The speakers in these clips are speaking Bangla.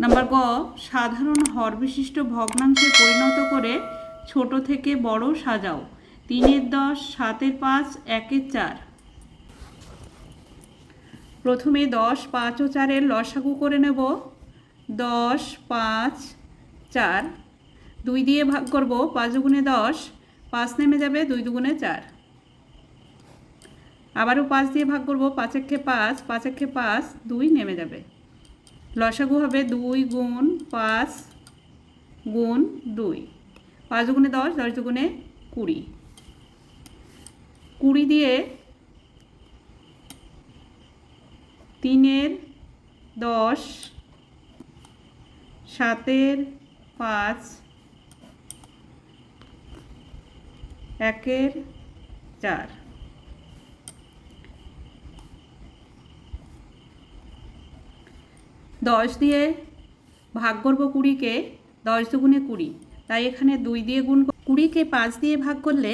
নাম্বার গ, সাধারণ হর বিশিষ্ট ভগ্নাংশে পরিণত করে ছোট থেকে বড় সাজাও। 3-10, 7-5, 1-4। প্রথমে 10, 5 ও 4-এর লসাগু করে নেব। 10, 5, 4। 2 দিয়ে ভাগ করব, 5 দুগুণে 10, 5 নেমে যাবে, 2 দুগুণে 4। আবারও 5 দিয়ে ভাগ করব, 5 একে 5, 5 একে 5, 2 নেমে যাবে। লসাগু হবে 2 গুণ 5 গুণ 2। 5 দুগুণে 10, 10 দুগুণে 20। 20 দিয়ে 3-10, 7-5, 1-4। 10 দিয়ে ভাগ করব 20-কে, 10 দুগুণে 20, তাই এখানে 2 দিয়ে গুণ। 20-কে 5 দিয়ে ভাগ করলে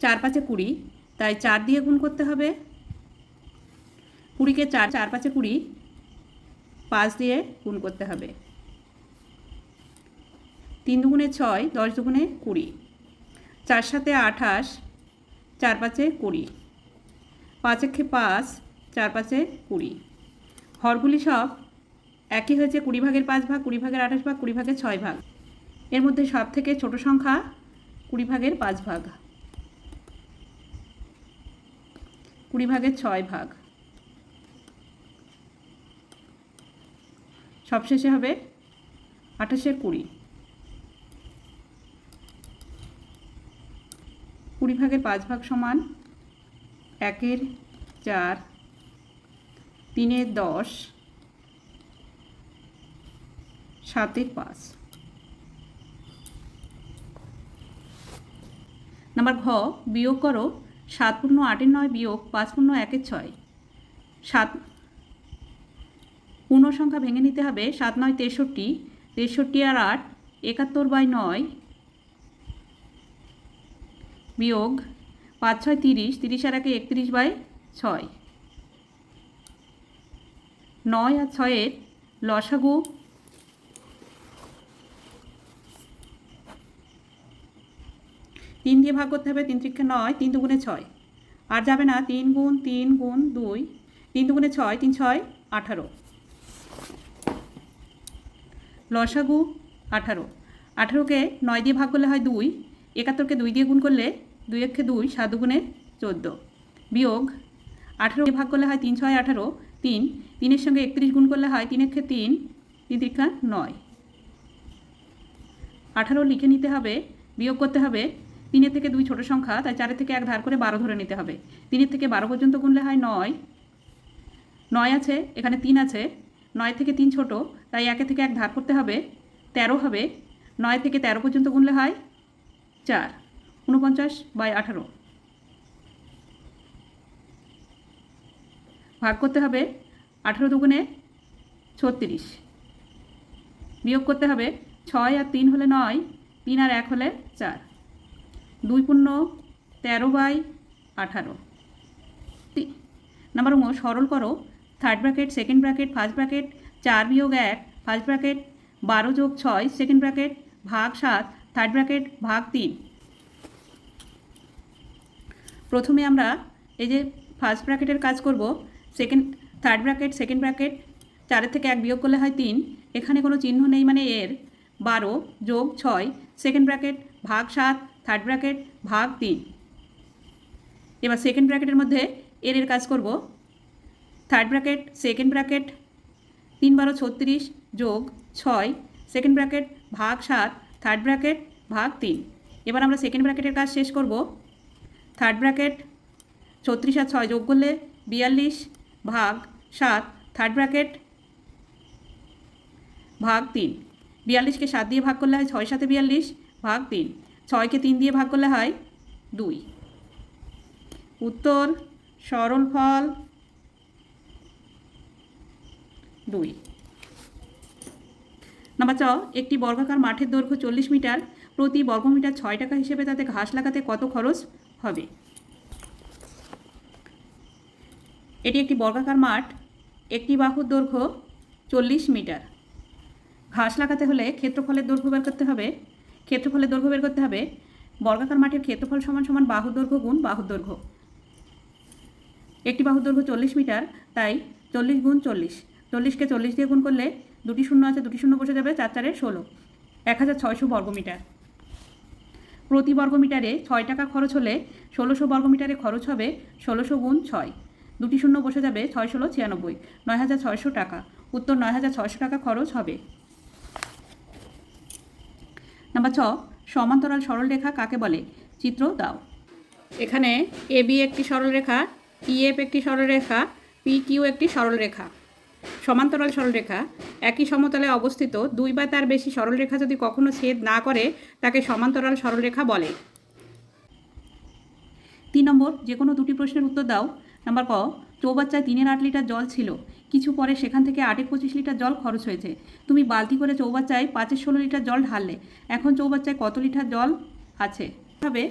4-5-এ 20, তাই 4 দিয়ে গুণ করতে হবে। 20-কে 4-5-এ 20, 5 দিয়ে গুণ করতে হবে। 3 দুগুণে 6, 10 দুগুণে 20, 4-7-এ 28, 4-5-এ 20, 5 একে 5, 4-5-এ 20। হরগুলি সব একই হয়েছে, 20 ভাগের 5 ভাগ, 20 ভাগের 28 ভাগ, 20 ভাগের 6 ভাগ। এর মধ্যে সব থেকে ছোট সংখ্যা 20 ভাগের 5 ভাগ, 20 ভাগের 6 ভাগ। সবশেষে হবে 28-এর 20। 20 ভাগের 5 ভাগ সমান 1-4, 3-10, 7-5। নাম্বার ঘ, বিয়োগ করো 7×8-9 বিয়োগ 5×1-6। 7 পূর্ণ সংখ্যা ভেঙে নিতে হবে। 7-9 63, 63 আর 8 71/9 বিয়োগ 5-6 30, 30 আর 1 31/6। 9 আর 6-এর লসাগু 3 দিয়ে ভাগ করতে হবে। 3-3 9, 3 দুগুণে 6, আর যাবে না। 3 গুণ 3 গুণ 2, 3 দুগুণে 6, 3 6 18। লসাগু 18। 18-কে 9 দিয়ে ভাগ করলে হয় 2, 71-কে 2 দিয়ে গুণ করলে 2 একে 2, 7 দুগুণে 14 বিয়োগ 18 দিয়ে ভাগ করলে হয় 3 6 18, 3, 3-এর সঙ্গে 31 গুণ করলে হয় 3 একে 3, 3 3 9। 18 লিখে নিতে হবে, বিয়োগ করতে হবে। 3-এর থেকে 2 ছোট সংখ্যা, তাই 4-এর থেকে 1 ধার করে 12 ধরে নিতে হবে। 3-এর থেকে 12 পর্যন্ত গুনলে হয় 9। 9 আছে, এখানে 3 আছে, 9 থেকে 3 ছোট, তাই 1-এর থেকে 1 ধার করতে হবে, 13 হবে। 9 থেকে 13 পর্যন্ত গুনলে হয় 4, 49/18। ভাগ করতে হবে 18 দুগুণে 36, বিয়োগ করতে হবে 6 আর 3 হলে 9, 3 আর 1 হলে 4, 2 পূর্ণ 13/18। নাম্বার ঙ, সরল করো third bracket, second bracket, first bracket 4 বিয়োগ 1, ফার্স্ট ব্র্যাকেট 12 যোগ 6, সেকেন্ড ব্র্যাকেট ভাগ 7, থার্ড ব্র্যাকেট ভাগ 3। প্রথমে আমরা এই যে ফার্স্ট ব্র্যাকেটের কাজ করব। থার্ড ব্র্যাকেট, সেকেন্ড ব্র্যাকেট 4-এর থেকে 1 বিয়োগ করলে হয় 3, এখানে কোনো চিহ্ন নেই মানে এর। 12 যোগ 6, সেকেন্ড ব্র্যাকেট ভাগ 7, থার্ড ব্র্যাকেট ভাগ 3। এবার সেকেন্ড ব্র্যাকেটের মধ্যে এর কাজ করব। থার্ড ব্র্যাকেট, সেকেন্ড ব্র্যাকেট 3 × 36 যোগ 6, সেকেন্ড ব্র্যাকেট ভাগ 7, থার্ড ব্র্যাকেট ভাগ 3। এবার আমরা সেকেন্ড ব্র্যাকেটের কাজ শেষ করব। থার্ড ব্র্যাকেট 36 আর 6 যোগ করলে 42 ভাগ 7, থার্ড ব্র্যাকেট ভাগ 3। 42-কে 7 দিয়ে ভাগ করলে হয় 6 7 42 ভাগ 3। 6-কে 3 দিয়ে ভাগ করলে হয় 2। উত্তর সরল ফল 2। নাম্বার চ, একটি বর্গাকার মাঠের দৈর্ঘ্য 40 মিটার, প্রতি বর্গমিটার 6 টাকা হিসেবে তাতে ঘাস লাগাতে কত খরচ হবে? এটি একটি বর্গাকার মাঠ, একটি বাহুর দৈর্ঘ্য 40 মিটার। ঘাস লাগাতে হলে ক্ষেত্রফলের দৈর্ঘ্য বের করতে হবে। ক্ষেত্রফলের দৈর্ঘ্য বের করতে হবে বর্গাকার মাঠের ক্ষেত্রফল সমান সমান বাহুর দৈর্ঘ্য গুণ বাহুর দৈর্ঘ্য। একটি বাহুর দৈর্ঘ্য 40 মিটার, তাই 40 গুণ 40, 40কে 40 দিয়ে গুণ করলে দুটি শূন্য আছে, দুটি শূন্য বসে যাবে, 4 4 16, 1600 বর্গমিটার। প্রতি বর্গমিটারে 6 টাকা খরচ হলে 1600 বর্গমিটারে খরচ হবে 1600 গুণ 6, দুটি শূন্য বসে যাবে, 6 16 96, 9600 টাকা। উত্তর 9600 টাকা খরচ হবে। নাম্বার 6, সমান্তরাল সরলরেখা কাকে বলে? চিত্র দাও। এখানে এবি একটি সরলরেখা, ইএফ একটি সরলরেখা, পিকিউ একটি সরলরেখা। সমান্তরাল সরলরেখা একই সমতলে অবস্থিত দুই বা তার বেশি সরলরেখা যদি কখনো ছেদ না করে তাকে সমান্তরাল সরলরেখা বলে। 3 নম্বর, যে কোনো দুটি প্রশ্নের উত্তর দাও। নাম্বার ক, চৌবাচ্চায় 3-8 লিটার জল ছিল, কিছু পরে সেখান থেকে 8-25 লিটার জল খরচ হয়েছে। তুমি বালতি করে চৌবাচ্চায় 5-16 লিটার জল ঢাললে, এখন চৌবাচ্চায় কত লিটার জল আছে? হবে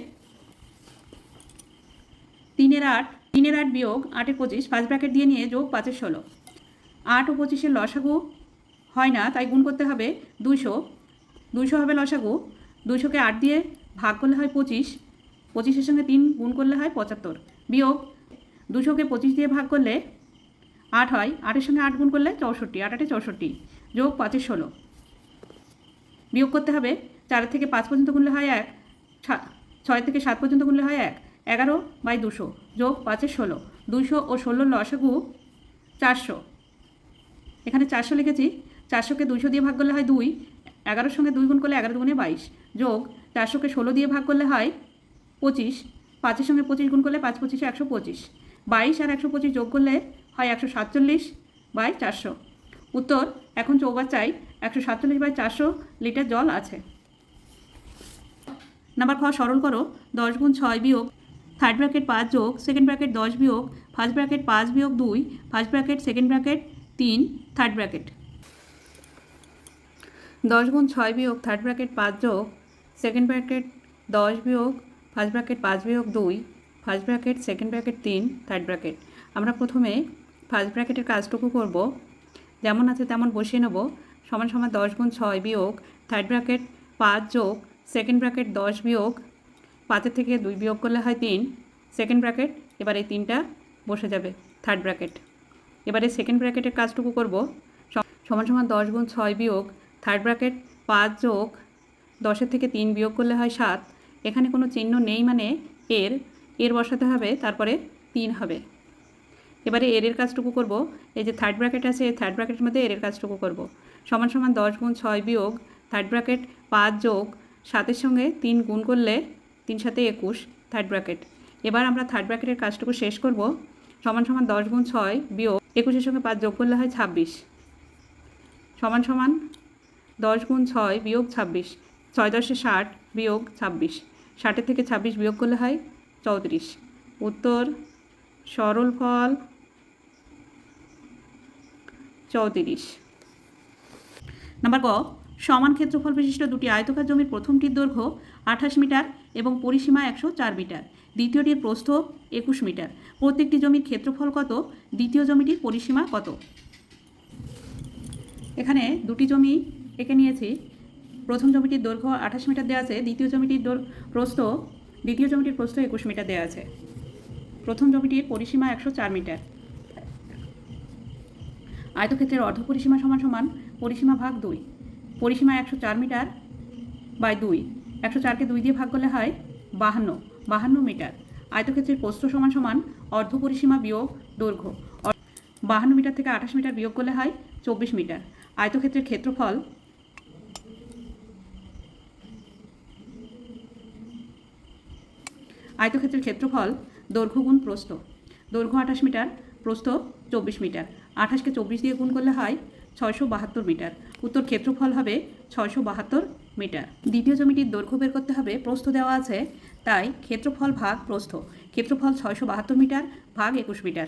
3-8 বিয়োগ 8-25, ফার্স্ট ব্র্যাকেট দিয়ে নিয়ে যোগ 5-16। 8 ও 25-এর লসাগু হয় না, তাই গুণ করতে হবে 200, 200 হবে লসাগু। 200কে 8 দিয়ে ভাগ করলে হয় 25, 25-এর সঙ্গে 3 গুণ করলে হয় 75, বিয়োগ 200কে 25 দিয়ে ভাগ করলে 8 হয়, 8-এর সঙ্গে 8 গুণ করলে 64, 8 64, যোগ 5-16। বিয়োগ করতে হবে 4 থেকে 5 পর্যন্ত গুনলে হয় 1, 6 থেকে 7 পর্যন্ত গুনলে হয় 1, 11/200, যোগ 5-16। 200 ও 16 লসাগু 400। এখানে 400 লিখেছি, 400কে 200 দিয়ে ভাগ করলে হয় 2, 11-এর সঙ্গে 2 গুণ করলে 11 2 22, যোগ 400কে 16 দিয়ে ভাগ করলে হয় 25, 5-এর সঙ্গে 25 গুণ করলে 5 25 125, 22 আর 125 যোগ করলে হয় 147/400। উত্তর, এখন চৌবাচ্চায় 147/400 লিটার জল আছে। নাম্বার খ, সরল করো। 10 গুণ 6 বিয়োগ থার্ড ব্র্যাকেট 5 যোগ সেকেন্ড ব্র্যাকেট 10 বিয়োগ ফার্স্ট ব্র্যাকেট 5 বিয়োগ 2, first bracket second bracket 3, third bracket. 10 গুণ 6 বিয়োগ থার্ড ব্র্যাকেট 5 যোগ সেকেন্ড ব্র্যাকেট 10 বিয়োগ ফার্স্ট ব্র্যাকেট 5 বিয়োগ 2, first bracket second bracket 3, third bracket. আমরা প্রথমে ফার্স্ট ব্র্যাকেটের কাজটুকু করব, যেমন আছে তেমন বসিয়ে নেব। সমান সমান 10 গুণ 6 বিয়োগ থার্ড ব্র্যাকেট 5 যোগ সেকেন্ড ব্র্যাকেট 10 বিয়োগ 5-এর থেকে 2 বিয়োগ করলে হয় 3, সেকেন্ড ব্র্যাকেট। এবার এই 3টা বসে যাবে, থার্ড ব্র্যাকেট। এবারে সেকেন্ড ব্র্যাকেটের কাজটুকু করব। সমান সমান 10 গুণ 6 বিয়োগ থার্ড ব্র্যাকেট 5 যোগ 10-এর থেকে 3 বিয়োগ করলে হয় 7। এখানে কোনো চিহ্ন নেই, মানে এর বসাতে হবে, তারপরে 3 হবে। এবারে এর কাজটুকু করব। এই যে থার্ড ব্র্যাকেট আছে, এই থার্ড ব্র্যাকেটের মধ্যে এর কাজটুকু করব। সমান সমান 10 গুণ 6 বিয়োগ থার্ড ব্র্যাকেট 5 যোগ 7-এর সঙ্গে 3 গুণ করলে 3 7 21, থার্ড ব্র্যাকেট। এবার আমরা থার্ড ব্র্যাকেটের কাজটুকু শেষ করব। সমান সমান 10 গুণ 6 বিয়োগ 21-এর সঙ্গে 5 যোগ করলে হয় 26, সমান সমান 10 গুণ 6 বিয়োগ 26, 6 10 60 বিয়োগ 26, 60-এর থেকে 26 বিয়োগ করলে হয় 34। উত্তর, সরল ফল 34। নাম্বার ক, সমান ক্ষেত্রফল বিশিষ্ট দুটি আয়তকার জমির প্রথমটির দৈর্ঘ্য 28 মিটার এবং পরিসীমা 104 মিটার, দ্বিতীয়টির প্রস্থ 21 মিটার। প্রত্যেকটি জমির ক্ষেত্রফল কত? দ্বিতীয় জমিটির পরিসীমা কত? এখানে দুটি জমি এঁকে নিয়েছি। প্রথম জমিটির দৈর্ঘ্য 28 মিটার দেওয়া আছে, দ্বিতীয় জমিটির প্রস্থ 21 মিটার দেওয়া আছে। প্রথম জমিটির পরিসীমা 104 মিটার। আয়তক্ষেত্রের অর্ধ পরিসীমা সমান সমান পরিসীমা ভাগ 2, পরিসীমা 104 মিটার বাই 2, 104কে 2 দিয়ে ভাগ করলে হয় 52 মিটার। আয়তক্ষেত্রের প্রস্থ সমান সমান অর্ধ পরিসীমা বিয়োগ দৈর্ঘ্য, 52 মিটার থেকে 28 মিটার বিয়োগ করলে হয় 24 মিটার। আয়তক্ষেত্রের ক্ষেত্রফল দৈর্ঘ্য গুণ প্রস্থ। দৈর্ঘ্য 28 মিটার, প্রস্থ 24 মিটার। 28কে 24 দিয়ে গুণ করলে হয় 672 মিটার। উত্তর, ক্ষেত্রফল হবে 672 মিটার। দ্বিতীয় জমিটির দৈর্ঘ্য বের করতে হবে, প্রস্থ দেওয়া আছে, তাই ক্ষেত্রফল ভাগ প্রস্থ। ক্ষেত্রফল 672 মিটার ভাগ 21 মিটার।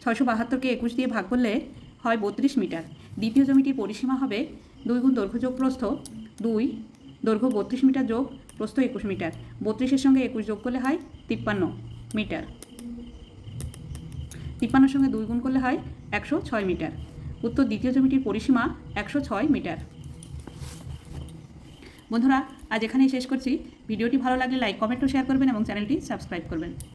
672কে 21 দিয়ে ভাগ করলে হয় 32 মিটার। দ্বিতীয় জমিটির পরিসীমা হবে 2 গুণ দৈর্ঘ্য যোগ প্রস্থ, 2, দৈর্ঘ্য 32 মিটার যোগ প্রস্থ 21 মিটার। 32-এর সঙ্গে 21 যোগ করলে হয় 53 মিটার। 53-এর সঙ্গে 2 গুণ করলে হয় 106 মিটার। উত্তর দ্বিতীয় জমিটির পরিসীমা 106 মিটার। বন্ধুরা, আজ এখানেই শেষ করছি। ভিডিওটি ভালো লাগলে লাইক, কমেন্ট ও শেয়ার করবেন এবং চ্যানেলটি সাবস্ক্রাইব করবেন।